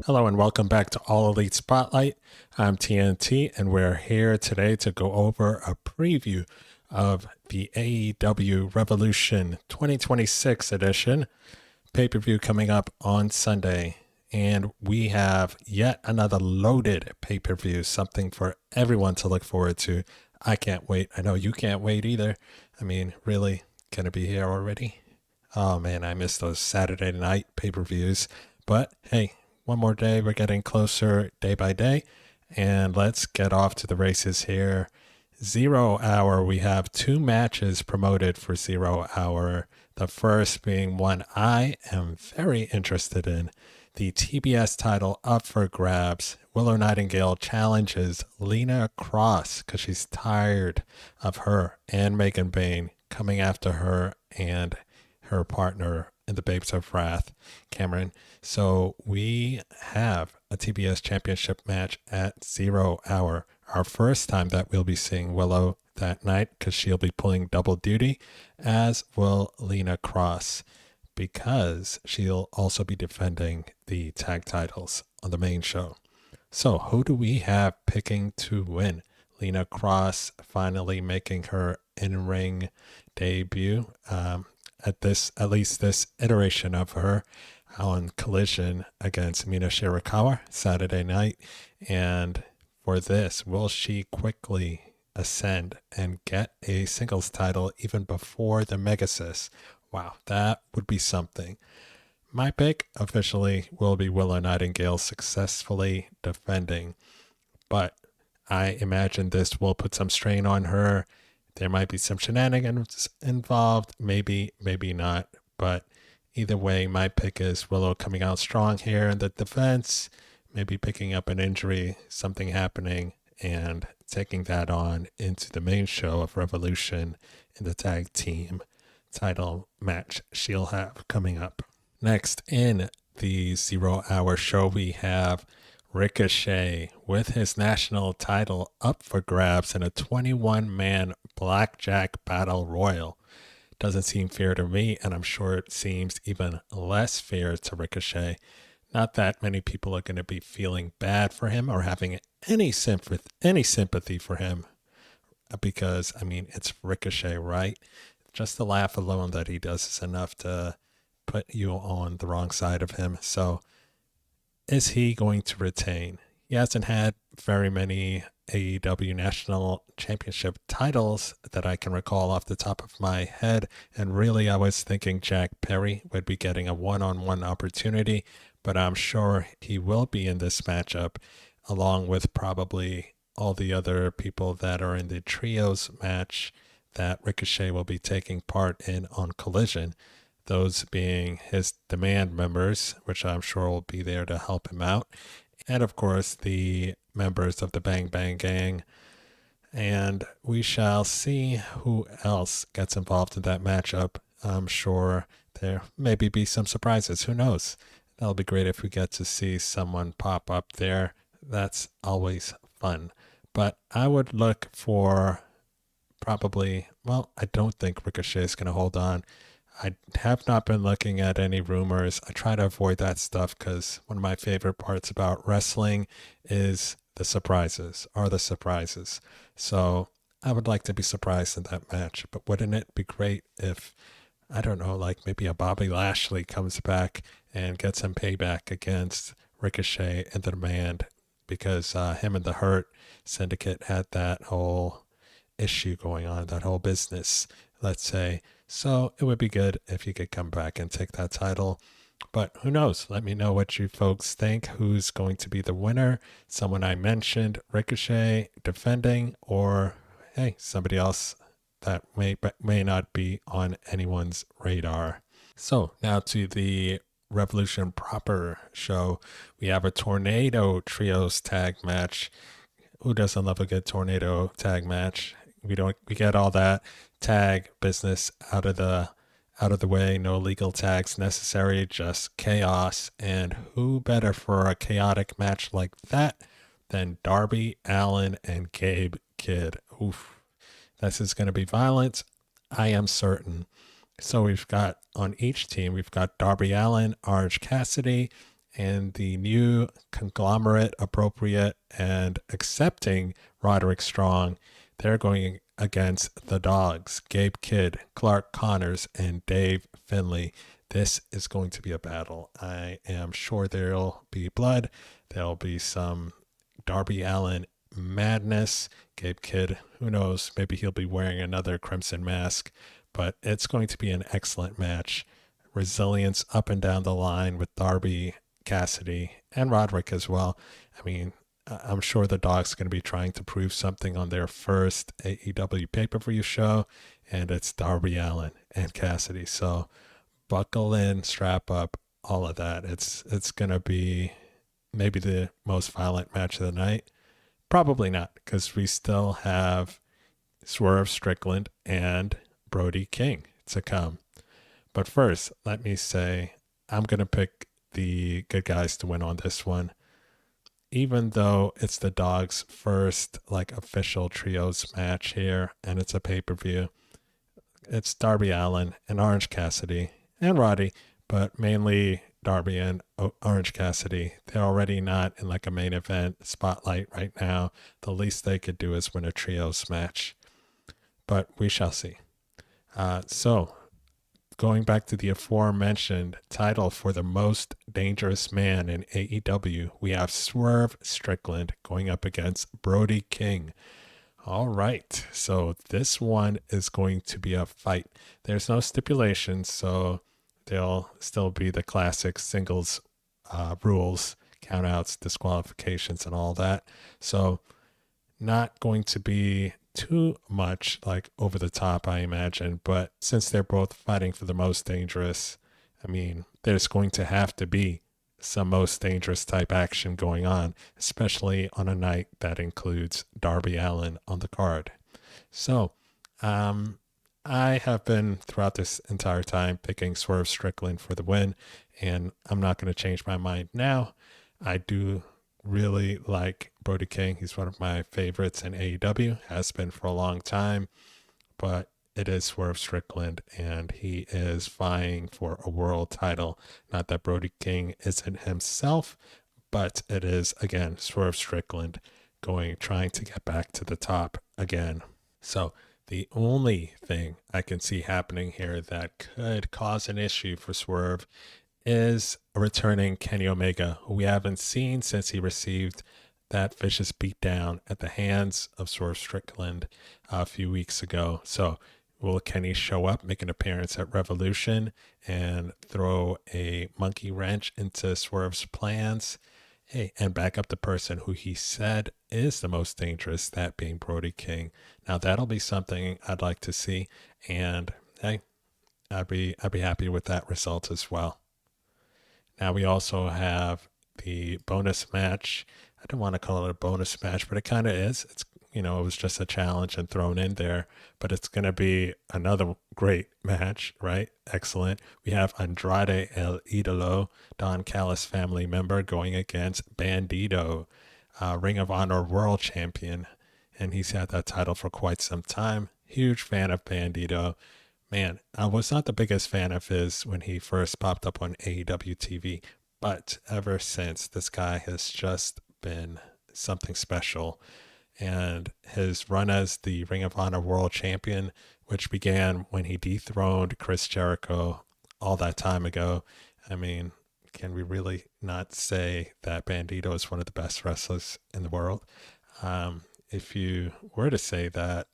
Hello and welcome back to All Elite Spotlight. I'm TNT and we're here today to go over a preview of the AEW Revolution 2026 edition pay-per-view coming up on Sunday. And we have yet another loaded pay-per-view, something for everyone to look forward to. I can't wait. I know you can't wait either. I mean, really, gonna be here already? Oh man, I miss those Saturday night pay-per-views. But hey, one more day. We're getting closer day by day. And let's get off to the races here. 0 Hour, we have 2 matches promoted for 0 Hour. The first being one I am very interested in. The TBS title up for grabs. Willow Nightingale challenges Lena Kross because she's tired of her and Megan Bayne coming after her and her partner in the Babes of Wrath, Cameron. So we have a TBS championship match at 0 Hour. Our first time that we'll be seeing Willow that night because she'll be pulling double duty, as will Lena Kross, because she'll also be defending the tag titles on the main show. So who do we have picking to win? Lena Kross finally making her in-ring debut. At least this iteration of her on Collision against Mina Shirakawa Saturday night. And for this, will she quickly ascend and get a singles title even before the Megasis? Wow, that would be something. My pick officially will be Willow Nightingale successfully defending, but I imagine this will put some strain on her. There might be some shenanigans involved, maybe not, but either way, my pick is Willow coming out strong here in the defense, maybe picking up an injury, something happening, and taking that on into the main show of Revolution in the tag team title match she'll have coming up. Next in the 0 Hour show, we have Ricochet with his national title up for grabs in a 21-man Blackjack Battle Royal. Doesn't seem fair to me, and I'm sure it seems even less fair to Ricochet. Not that many people are going to be feeling bad for him or having any sympathy for him, because, I mean, it's Ricochet, right? Just the laugh alone that he does is enough to put you on the wrong side of him. So is he going to retain? He hasn't had very many AEW National Championship titles that I can recall off the top of my head. And really, I was thinking Jack Perry would be getting a one-on-one opportunity, but I'm sure he will be in this matchup, along with probably all the other people that are in the trios match that Ricochet will be taking part in on Collision. Those being his Demand members, which I'm sure will be there to help him out. And of course, the members of the Bang Bang Gang. And we shall see who else gets involved in that matchup. I'm sure there maybe be some surprises. Who knows? That'll be great if we get to see someone pop up there. That's always fun. But I would look for probably, well, I don't think Ricochet is going to hold on. I have not been looking at any rumors. I try to avoid that stuff because one of my favorite parts about wrestling is the surprises. So I would like to be surprised in that match. But wouldn't it be great if, I don't know, like maybe a Bobby Lashley comes back and gets some payback against Ricochet and the Demand, because him and the Hurt Syndicate had that whole issue going on, that whole business, let's say. So it would be good if you could come back and take that title. But who knows? Let me know what you folks think. Who's going to be the winner? Someone I mentioned, Ricochet defending, or hey, somebody else that may not be on anyone's radar. So now to the Revolution proper show. We have a Tornado Trios tag match. Who doesn't love a good Tornado tag match? We get all that tag business out of the way. No legal tags necessary, just chaos. And who better for a chaotic match like that than Darby, Allin, and Gabe Kidd? Oof. This is going to be violent, I am certain. So we've got on each team, we've got Darby Allin, Orange Cassidy, and the new conglomerate, appropriate and accepting Roderick Strong, they're going against the Dogs, Gabe Kidd, Clark Connors, and Dave Finlay. This is going to be a battle. I am sure there'll be blood. There'll be some Darby Allin madness. Gabe Kidd, who knows, maybe he'll be wearing another crimson mask, but it's going to be an excellent match. Resilience up and down the line with Darby, Cassidy, and Roderick as well. I mean, I'm sure the Dogs are going to be trying to prove something on their first AEW pay-per-view show, and it's Darby Allin and Cassidy. So buckle in, strap up, all of that. It's going to be maybe the most violent match of the night. Probably not, because we still have Swerve, Strickland, and Brody King to come. But first, let me say I'm going to pick the good guys to win on this one. Even though it's the Dogs' first official trios match here and it's a pay-per-view, it's Darby Allin and Orange Cassidy and Roddy, but mainly Darby and Orange Cassidy. They're already not in a main event spotlight right now. The least they could do is win a trios match, but we shall see. So going back to the aforementioned title for the most dangerous man in AEW, we have Swerve Strickland going up against Brody King. All right, so this one is going to be a fight. There's no stipulations, so there'll still be the classic singles rules, countouts, disqualifications, and all that. So not going to be too much over the top, I imagine. But since they're both fighting for the most dangerous, I mean, there's going to have to be some most dangerous type action going on, especially on a night that includes Darby Allin on the card. So, I have been throughout this entire time picking Swerve Strickland for the win, and I'm not going to change my mind now. I do really like Brody King. He's one of my favorites in AEW, has been for a long time, but it is Swerve Strickland, and he is vying for a world title. Not that Brody King isn't himself, but it is, again, Swerve Strickland trying to get back to the top again. So the only thing I can see happening here that could cause an issue for Swerve is a returning Kenny Omega, who we haven't seen since he received that vicious beatdown at the hands of Swerve Strickland a few weeks ago. So will Kenny show up, make an appearance at Revolution, and throw a monkey wrench into Swerve's plans? Hey, and back up the person who he said is the most dangerous, that being Brody King. Now that'll be something I'd like to see, and hey, I'd be happy with that result as well. Now we also have the bonus match. I don't want to call it a bonus match, but it kind of is. It's, it was just a challenge and thrown in there, but it's going to be another great match, right? Excellent. We have Andrade El Idolo, Don Callis family member, going against Bandido, Ring of Honor World Champion, and he's had that title for quite some time. Huge fan of Bandido. Man, I was not the biggest fan of his when he first popped up on AEW TV, but ever since, this guy has just been something special. And his run as the Ring of Honor World Champion, which began when he dethroned Chris Jericho all that time ago. I mean, can we really not say that Bandido is one of the best wrestlers in the world? If you were to say that,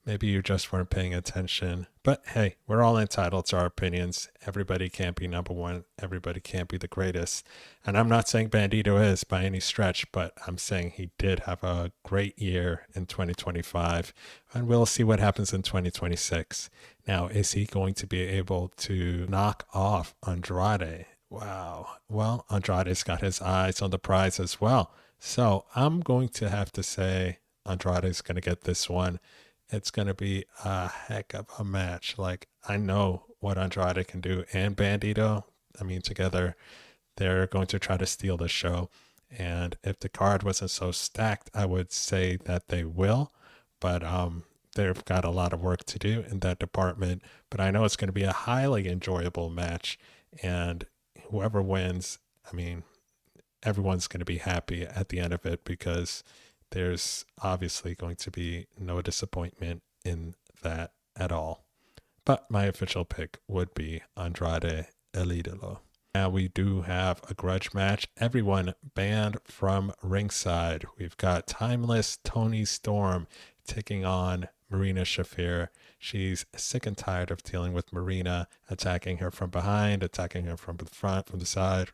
maybe you just weren't paying attention. But hey, we're all entitled to our opinions. Everybody can't be number one. Everybody can't be the greatest. And I'm not saying Bandido is by any stretch, but I'm saying he did have a great year in 2025. And we'll see what happens in 2026. Now, is he going to be able to knock off Andrade? Wow. Well, Andrade's got his eyes on the prize as well. So I'm going to have to say Andrade's going to get this one. It's going to be a heck of a match. I know what Andrade can do, and Bandido. I mean, together, they're going to try to steal the show. And if the card wasn't so stacked, I would say that they will. But they've got a lot of work to do in that department. But I know it's going to be a highly enjoyable match. And whoever wins, I mean, everyone's going to be happy at the end of it because there's obviously going to be no disappointment in that at all. But my official pick would be Andrade El Idolo. Now we do have a grudge match. Everyone banned from ringside. We've got timeless Toni Storm taking on Marina Shafir. She's sick and tired of dealing with Marina, attacking her from behind, attacking her from the front, from the side,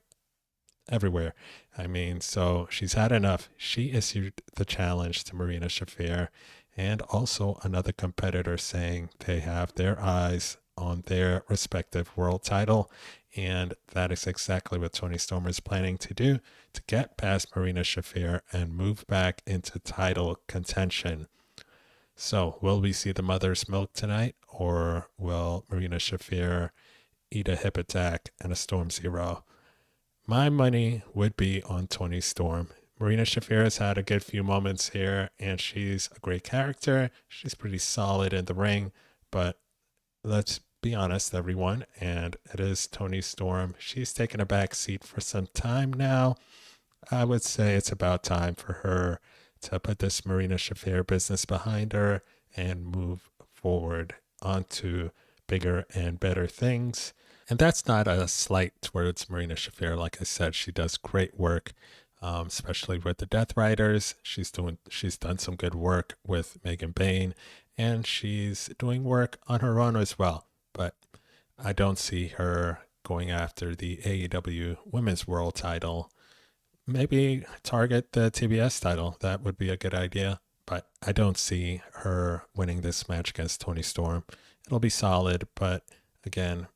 everywhere. I mean, so she's had enough. She issued the challenge to Marina Shafir and also another competitor saying they have their eyes on their respective world title. And that is exactly what Toni Storm is planning to do to get past Marina Shafir and move back into title contention. So, will we see the mother's milk tonight, or will Marina Shafir eat a hip attack and a Storm Zero? My money would be on Toni Storm. Marina Shafir has had a good few moments here, and she's a great character. She's pretty solid in the ring, but let's be honest, everyone, and it is Toni Storm. She's taken a back seat for some time now. I would say it's about time for her to put this Marina Shafir business behind her and move forward onto bigger and better things. And that's not a slight towards Marina Shafir. Like I said, she does great work, especially with the Death Riders. She's done some good work with Megan Bayne, and she's doing work on her own as well. But I don't see her going after the AEW Women's World title. Maybe target the TBS title. That would be a good idea. But I don't see her winning this match against Toni Storm. It'll be solid, but again,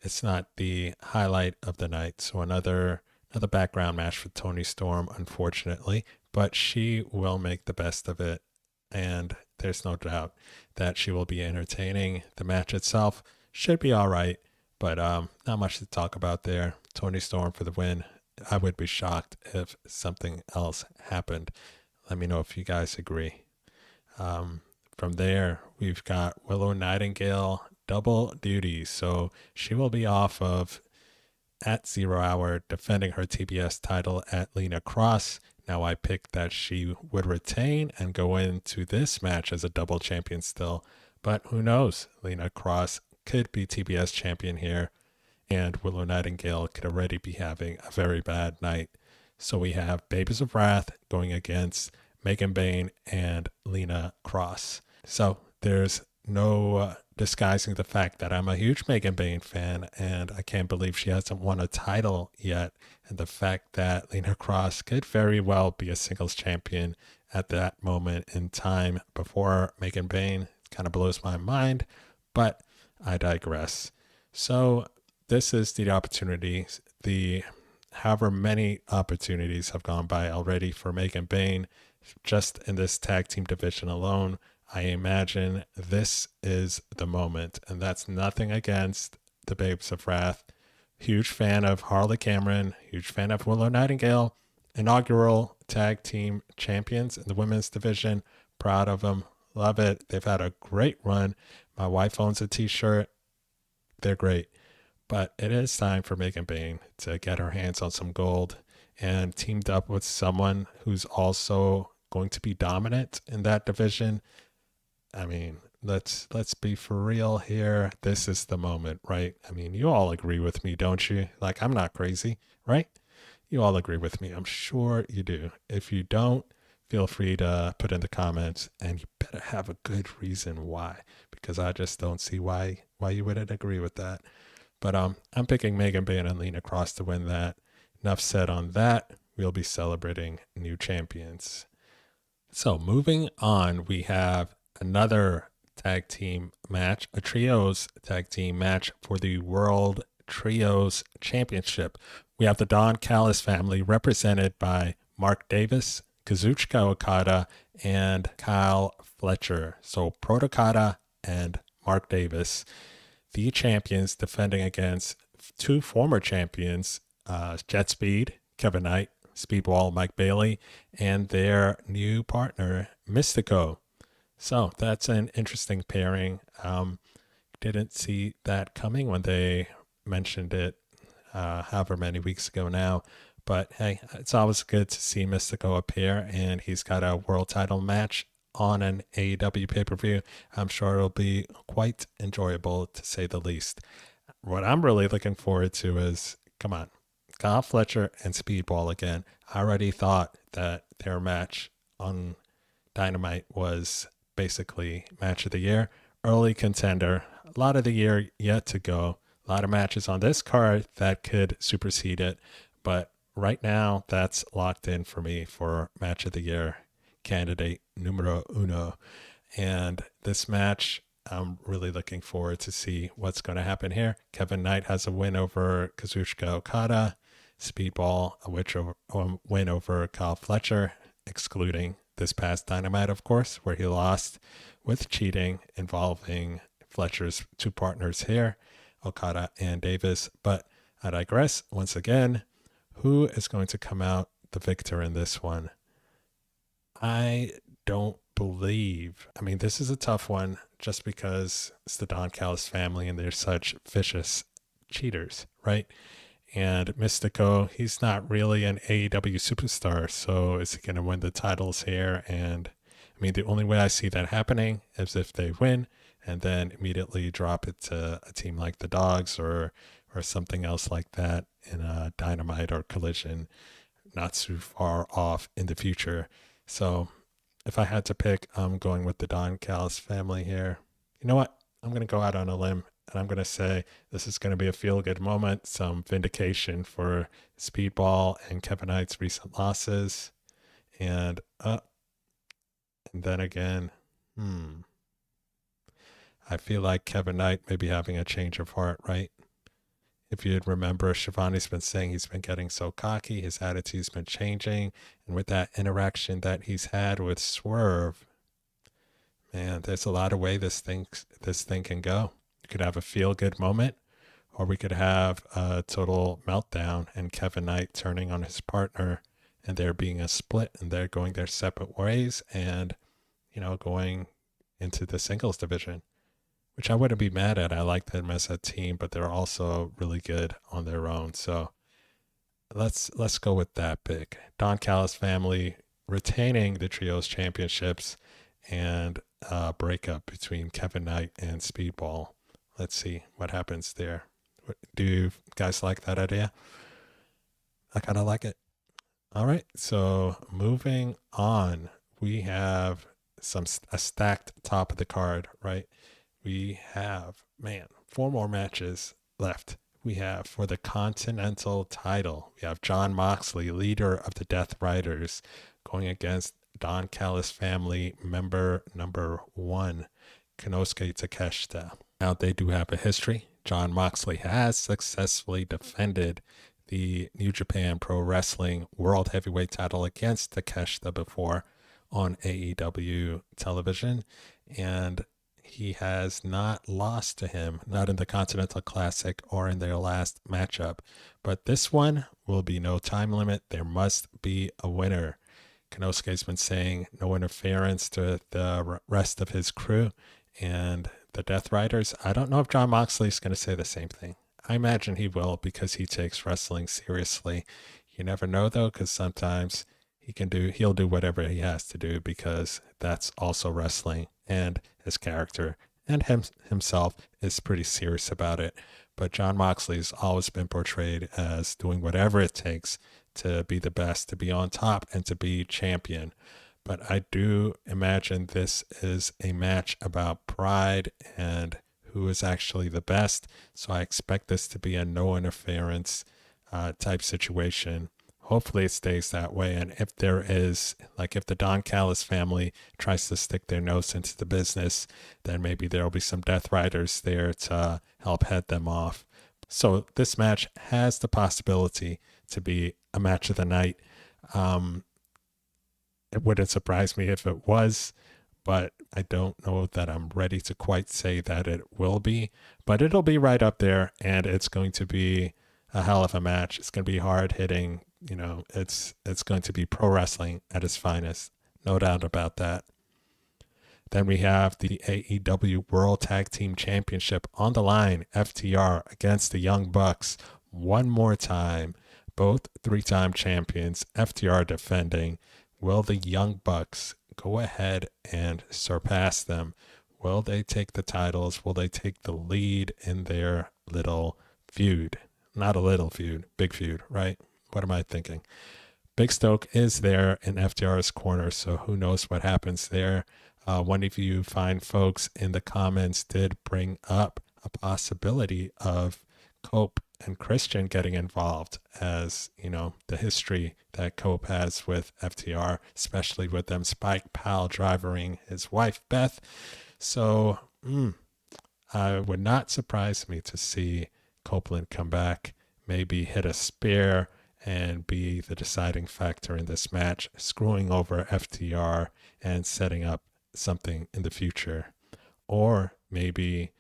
it's not the highlight of the night. So another background match for Toni Storm, unfortunately, but she will make the best of it. And there's no doubt that she will be entertaining. The match itself should be all right, but not much to talk about there. Toni Storm for the win. I would be shocked if something else happened. Let me know if you guys agree. From there, we've got Willow Nightingale double duty. So she will be off of at 0 Hour defending her TBS title at Lena Kross. Now I picked that she would retain and go into this match as a double champion still. But who knows? Lena Kross could be TBS champion here. And Willow Nightingale could already be having a very bad night. So we have Babies of Wrath going against Megan Bayne and Lena Kross. So there's no disguising the fact that I'm a huge Megan Bayne fan, and I can't believe she hasn't won a title yet. And the fact that Lena Kross could very well be a singles champion at that moment in time before Megan Bayne kind of blows my mind, but I digress. So this is the opportunity. However many opportunities have gone by already for Megan Bayne just in this tag team division alone. I imagine this is the moment, and that's nothing against the Babes of Wrath. Huge fan of Harley Cameron, huge fan of Willow Nightingale, inaugural tag team champions in the women's division. Proud of them. Love it. They've had a great run. My wife owns a t-shirt. They're great. But it is time for Megan Bayne to get her hands on some gold and teamed up with someone who's also going to be dominant in that division. I mean, let's be for real here. This is the moment, right? I mean, you all agree with me, don't you? Like, I'm not crazy, right? You all agree with me. I'm sure you do. If you don't, feel free to put in the comments, and you better have a good reason why, because I just don't see why you wouldn't agree with that. But I'm picking Megan Bayne and Lena Kross to win that. Enough said on that. We'll be celebrating new champions. So moving on, we have another tag team match, a trios tag team match for the World Trios Championship. We have the Don Callis family represented by Mark Davis, Kazuchika Okada, and Kyle Fletcher. So Pro Okada and Mark Davis, the champions, defending against two former champions, Jet Speed, Kevin Knight, Speedball, Mike Bailey, and their new partner, Mystico. So that's an interesting pairing. Didn't see that coming when they mentioned it however many weeks ago now. But hey, it's always good to see Mystico appear, and he's got a world title match on an AEW pay-per-view. I'm sure it'll be quite enjoyable, to say the least. What I'm really looking forward to is, come on, Kyle Fletcher and Speedball again. I already thought that their match on Dynamite was basically match of the year, early contender. A lot of the year yet to go. A lot of matches on this card that could supersede it. But right now, that's locked in for me for match of the year candidate numero uno. And this match, I'm really looking forward to see what's going to happen here. Kevin Knight has a win over Kazuchika Okada. Speedball, a win over Kyle Fletcher, excluding this past Dynamite, of course, where he lost with cheating involving Fletcher's two partners here, Okada and Davis. But I digress. Once again, who is going to come out the victor in this one? I don't believe. I mean, this is a tough one just because it's the Don Callis family and they're such vicious cheaters, right? And Mystico, he's not really an AEW superstar, so is he going to win the titles here? And I mean, the only way I see that happening is if they win and then immediately drop it to a team like the Dogs or something else like that in a Dynamite or Collision, not too far off in the future. So if I had to pick, I'm going with the Don Callis family here. You know what? I'm going to go out on a limb. And I'm going to say this is going to be a feel-good moment, some vindication for Speedball and Kevin Knight's recent losses. And then again, I feel like Kevin Knight may be having a change of heart, right? If you'd remember, Shivani's been saying he's been getting so cocky, his attitude's been changing. And with that interaction that he's had with Swerve, man, there's a lot of ways this thing can go. Could have a feel-good moment, or we could have a total meltdown and Kevin Knight turning on his partner and there being a split and they're going their separate ways and, going into the singles division, which I wouldn't be mad at. I like them as a team, but they're also really good on their own. So let's go with that pick. Don Callis family retaining the Trios championships and a breakup between Kevin Knight and Speedball. Let's see what happens there. Do you guys like that idea? I kind of like it. All right. So moving on, we have a stacked top of the card, right? We have, 4 more matches left. We have for the Continental title, we have Jon Moxley, leader of the Death Riders, going against Don Callis family member number 1, Konosuke Takeshita. Now, they do have a history. Jon Moxley has successfully defended the New Japan Pro Wrestling World Heavyweight title against Takeshita before on AEW television, and he has not lost to him, not in the Continental Classic or in their last matchup. But this one will be no time limit. There must be a winner. Konosuke's been saying no interference to the rest of his crew and the Death Riders. I don't know if Jon Moxley's going to say the same thing. I imagine he will because he takes wrestling seriously. You never know though, because sometimes he'll do whatever he has to do because that's also wrestling, and his character and himself is pretty serious about it. But Jon Moxley's always been portrayed as doing whatever it takes to be the best, to be on top, and to be champion. But I do imagine this is a match about pride and who is actually the best. So I expect this to be a no interference type situation. Hopefully it stays that way. And if there is, like if the Don Callis family tries to stick their nose into the business, then maybe there'll be some Death Riders there to help head them off. So this match has the possibility to be a match of the night. It wouldn't surprise me if it was, but I don't know that I'm ready to quite say that it will be. But it'll be right up there, and it's going to be a hell of a match. It's going to be hard hitting. It's going to be pro wrestling at its finest. No doubt about that. Then we have the AEW World Tag Team Championship on the line. FTR against the Young Bucks. one more time. Both three-time champions, FTR defending. Will the Young Bucks go ahead and surpass them? Will they take the titles? Will they take the lead in their little feud? Not a little feud, big feud, right? What am I thinking? Big Stoke is there in FTR's corner, so who knows what happens there. One of you fine folks in the comments did bring up a possibility of Cope and Christian getting involved, as you know, the history that Cope has with FTR, especially with them Spike Pal driving his wife Beth. So it would not surprise me to see Copeland come back, maybe hit a spear and be the deciding factor in this match, screwing over FTR and setting up something in the future. Or maybe,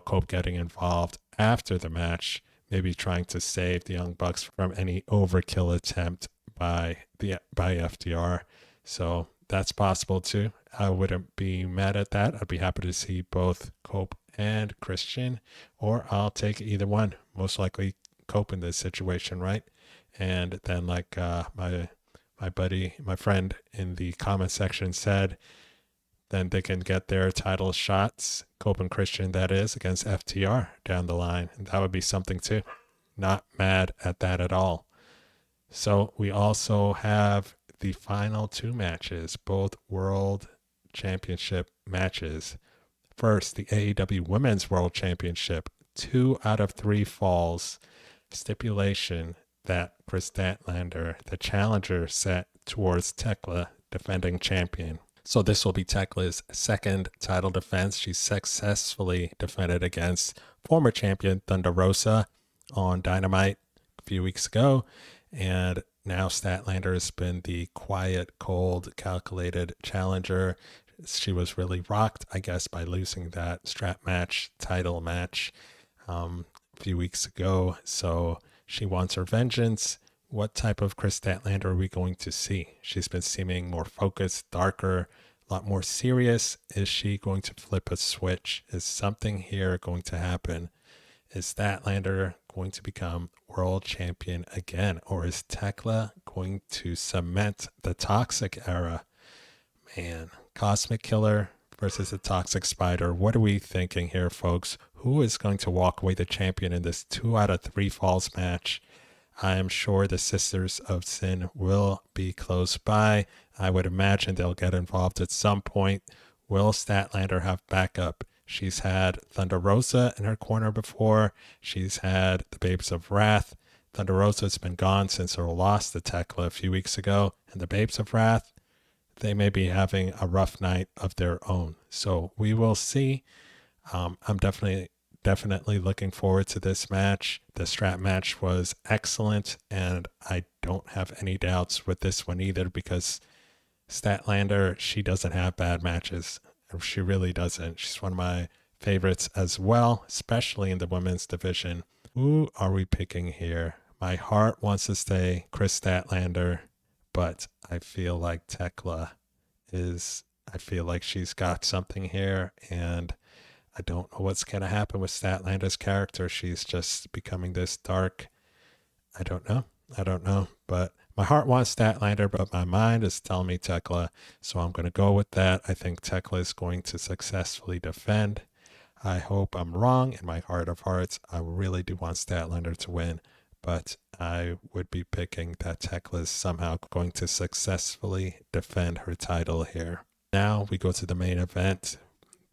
Cope getting involved after the match, maybe trying to save the Young Bucks from any overkill attempt by FTR. So that's possible too. I wouldn't be mad at that. I'd be happy to see both Cope and Christian, or I'll take either one. Most likely Cope in this situation, right? And then like my buddy, my friend in the comment section said, then they can get their title shots, Cope and Christian that is, against FTR down the line. And that would be something too. Not mad at that at all. So we also have the final two matches, both World Championship matches. First, the AEW Women's World Championship, 2 out of 3 falls. Stipulation that Kris Statlander, the challenger, set towards Thekla, defending champion. So this will be Tekla's second title defense. She successfully defended against former champion Thunder Rosa on Dynamite a few weeks ago. And now Statlander has been the quiet, cold, calculated challenger. She was really rocked, I guess, by losing that strap match, title match a few weeks ago. So she wants her vengeance. What type of Kris Statlander are we going to see? She's been seeming more focused, darker, a lot more serious. Is she going to flip a switch? Is something here going to happen? Is Statlander going to become world champion again? Or is Thekla going to cement the Toxic era? Man, Cosmic Killer versus the Toxic Spider. What are we thinking here, folks? Who is going to walk away the champion in this 2 out of 3 falls match? I am sure the Sisters of Sin will be close by. I would imagine they'll get involved at some point. Will Statlander have backup? She's had Thunder Rosa in her corner before. She's had the Babes of Wrath. Thunder Rosa's been gone since her loss to Thekla a few weeks ago. And the Babes of Wrath, they may be having a rough night of their own. So we will see. I'm definitely looking forward to this match. The strap match was excellent, and I don't have any doubts with this one either, because Statlander, she doesn't have bad matches. She really doesn't. She's one of my favorites as well, especially in the women's division. Who are we picking here? My heart wants to say Kris Statlander, but I feel like Thekla I feel like she's got something here, and I don't know what's going to happen with Statlander's character. She's just becoming this dark. I don't know. But my heart wants Statlander, but my mind is telling me Thekla. So I'm going to go with that. I think Thekla is going to successfully defend. I hope I'm wrong. In my heart of hearts, I really do want Statlander to win. But I would be picking that Thekla is somehow going to successfully defend her title here. Now we go to the main event.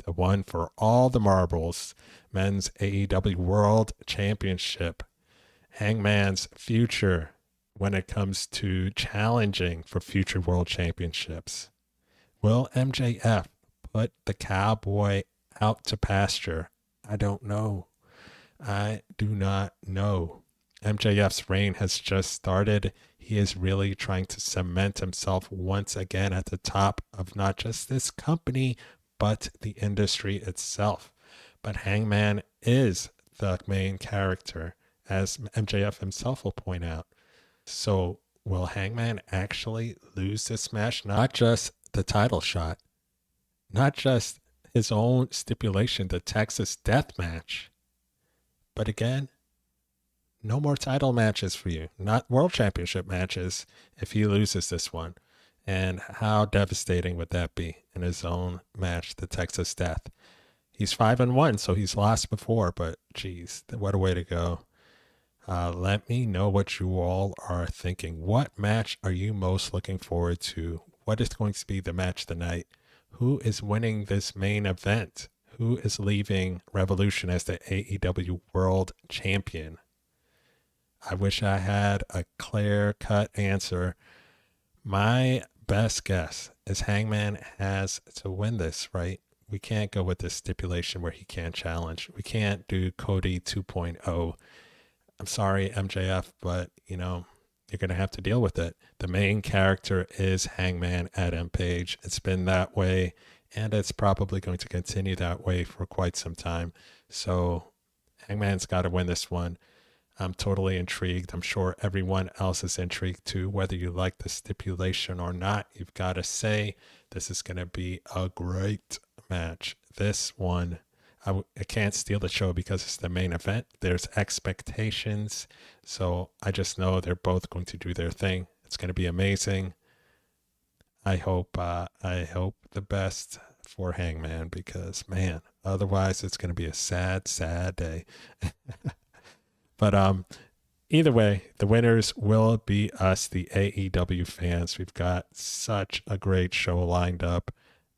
The one for all the marbles, men's AEW World Championship. Hangman's future when it comes to challenging for future world championships. Will MJF put the cowboy out to pasture? I don't know. I do not know. MJF's reign has just started. He is really trying to cement himself once again at the top of not just this company, but the industry itself. But Hangman is the main character, as MJF himself will point out. So will Hangman actually lose this match? Not just the title shot, not just his own stipulation, the Texas Death Match, but again, no more title matches for you, not world championship matches if he loses this one. And how devastating would that be in his own match, the Texas Death? He's 5-1, so he's lost before, but geez, what a way to go. Let me know what you all are thinking. What match are you most looking forward to? What is going to be the match of the night? Who is winning this main event? Who is leaving Revolution as the AEW World Champion? I wish I had a clear-cut answer. My best guess is Hangman has to win this, right? We can't go with this stipulation where he can't challenge. We can't do Cody 2.0. I'm sorry, MJF, but, you're going to have to deal with it. The main character is Hangman Adam Page. It's been that way, and it's probably going to continue that way for quite some time. So Hangman's got to win this one. I'm totally intrigued. I'm sure everyone else is intrigued too. Whether you like the stipulation or not, you've got to say this is going to be a great match. This one, I can't steal the show because it's the main event. There's expectations. So I just know they're both going to do their thing. It's going to be amazing. I hope the best for Hangman because, man, otherwise it's going to be a sad, sad day. But either way, the winners will be us, the AEW fans. We've got such a great show lined up.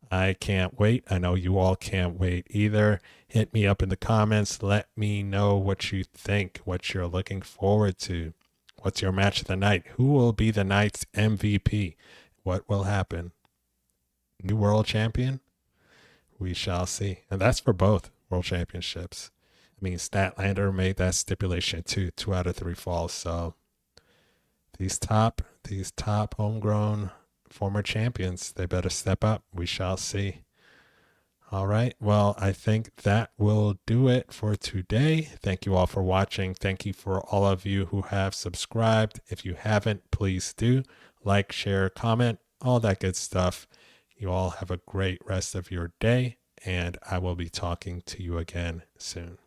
I can't wait. I know you all can't wait either. Hit me up in the comments. Let me know what you think, what you're looking forward to. What's your match of the night? Who will be the night's MVP? What will happen? New world champion? We shall see. And that's for both world championships. I mean, Statlander made that stipulation too. 2 out of 3 falls. So these top homegrown former champions, they better step up. We shall see. All right. Well, I think that will do it for today. Thank you all for watching. Thank you for all of you who have subscribed. If you haven't, please do like, share, comment, all that good stuff. You all have a great rest of your day, and I will be talking to you again soon.